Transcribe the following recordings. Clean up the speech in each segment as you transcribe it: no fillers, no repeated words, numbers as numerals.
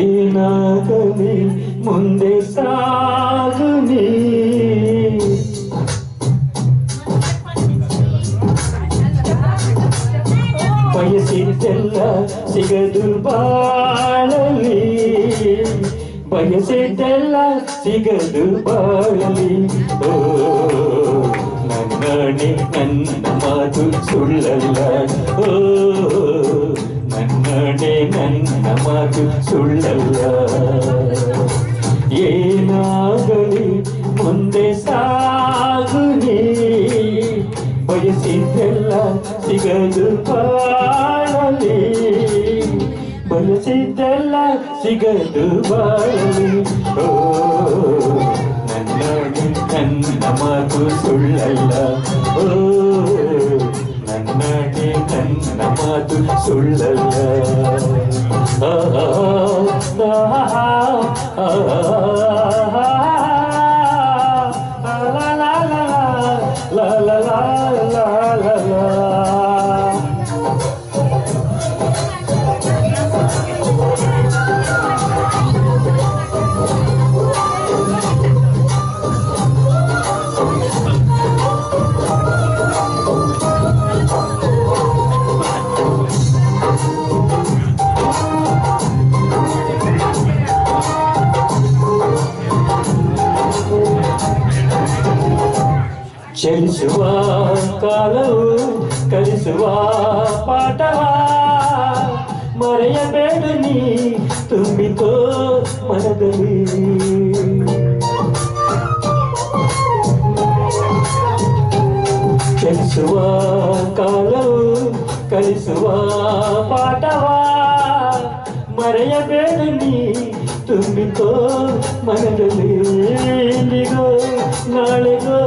ಏನಾಗಲಿ ಮುಂದೆ ಸಾಗಲಿ ಬಯಸಿದ್ದೆಲ್ಲ ಸಿಗದು ಬಾಳಲಿ ಬಯಸಿದ್ದೆಲ್ಲ ಸಿಗದು ಬಾಳಲಿ ಓ ನನ್ನಣೆ ನನ್ನ ಮಾತು ಸುಳ್ಳಲ್ಲ ಓ ನನ್ನಣೆ ನನ್ನ ಮಾತು ಸುಳ್ಳಲ್ಲ ಏನಾಗಲಿ ಮುಂದೆ ಸಾಗಲಿ ಬಯಸಿದ್ದೆಲ್ಲ ಸಿಗದು ಬಾಳಲಿ ಬಯಸಿದ್ದೆಲ್ಲ ಸಿಗದು ಬಾಳಲಿ ಓ ನನ್ನಣೆ ನನ್ನ ಮಾತು ಸುಳ್ಳಲ್ಲ ಓ ನನ್ನಣೆ ನನ್ನ ಮಾತು ಸುಳ್ಳಲ್ಲ ಚಲಿಸುವ ಕಾಲವು ಕಲಿಸುವ ಪಾಠವ ಮರೆಯಬೇಡ ನೀ ತುಂಬಿಕೋ ಮನದಲ್ಲಿ ಚಲಿಸುವ ಕಾಲವು ಕಲಿಸುವ ಪಾಠವ ಮರೆಯಬೇಡ ನೀ ತುಂಬಿಕೋ ಮನದಲ್ಲಿ ಇಂದಿಗೋ ನಾಳೆಗೋ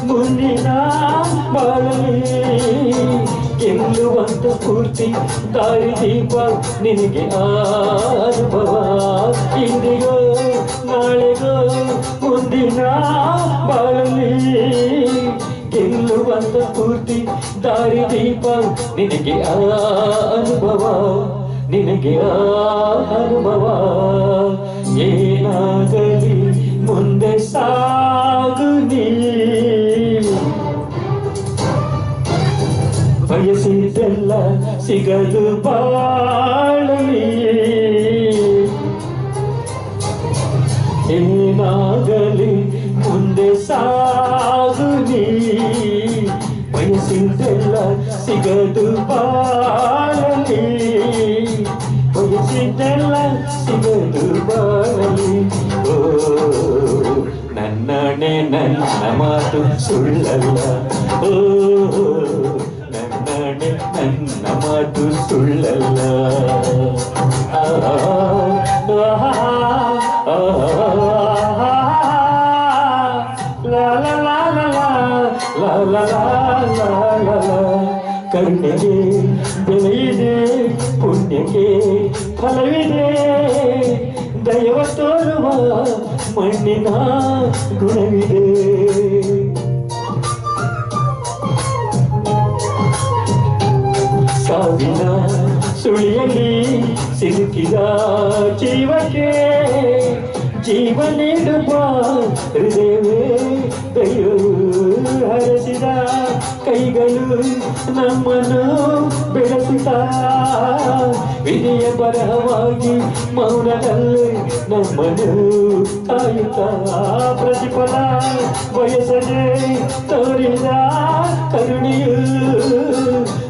ಮುಂದಿನ ಬಾಳಲಿ ಗೆಲ್ಲುವಂತ ಸ್ಫೂರ್ತಿ ದಾರಿ ದೀಪ ನಿನಗೆ ಅನುಭವ ಇಂದಿಗೋ ನಾಳೆಗೋ ಮುಂದಿನ ಬಾಳಲಿ ಗೆಲ್ಲುವಂತ ಸ್ಫೂರ್ತಿ ದಾರಿ ದೀಪ ನಿನಗೆ ಅನುಭವ ನಿನಗೆ ಅನುಭವ ಏನಾಗಲಿ ಮುಂದೆ ಸಾಗಲಿ ಬಯಸಿದ್ದೆಲ್ಲ ಸಿಗದು ಬಾಳಲಿ ಏನಾಗಲಿ ಮುಂದೆ ಸಾಗಲಿ ಬಯಸಿದ್ದೆಲ್ಲ ಸಿಗದು ಬಾಳಲಿ ಬಯಸಿದ್ದೆಲ್ಲ ಸಿಗದು ಬಾಳಲಿ ಓ ನನ್ನಣೆ ನನ್ನ ಮಾತು ಸುಳ್ಳಲ್ಲ ಓ ನನ್ನಣೆ ನನ್ನ ಮಾತು ಸುಳ್ಳಲ್ಲ ಕರುಣೆಗೆ ಬೆಲೆಯಿದೆ ಪುಣ್ಯಕ್ಕೆ ಫಲವಿದೆ ದೈವ ತೋರುವ ಮಣ್ಣಿನ ಗುಣವಿದೆ ಸಾವಿನ ಸುಳಿಯಲ್ಲಿ ಸಿಲುಕಿದ ಜೀವಕ್ಕೆ ಜೀವ ನೀಡುವ ಹೃದಯವೇ ದೈವವು ಹರಸಿದ ಕೈಗಳು ನಮ್ಮನ್ನು ಬೆಳೆಸುತ್ತಾ ವಿಧಿಯ ಬರಹವಾಗಿ ಮೌನದಲ್ಲಿ ನಮ್ಮನ್ನು ಕಾಯುತ್ತಾ ಪ್ರತಿಫಲ ಬಯಸದೆ ತೋರಿದ ಕರುಣೆಯು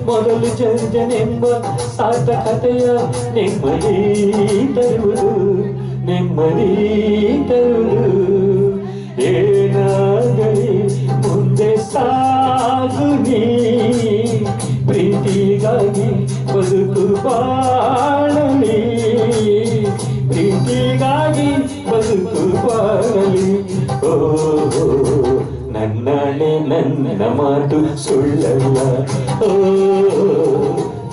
ಮೊದಲು ಜಂಜನೆಂಬ ಸಾರ್ಥಕತೆಯ ನೆಮ್ಮದಿ ತರುವುದು ನೆಮ್ಮದಿ ತರುವುದು ಏನಾಗಲಿ ನನ್ನ ಮಾತು ಸುಳ್ಳಲ್ಲ ಓ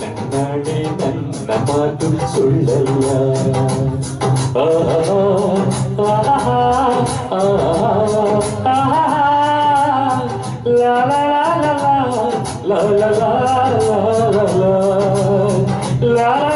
ನನ್ನಾಣೆ ನನ್ನ ಮಾತು ಸುಳ್ಳಲ್ಲ la la la la la la la la la la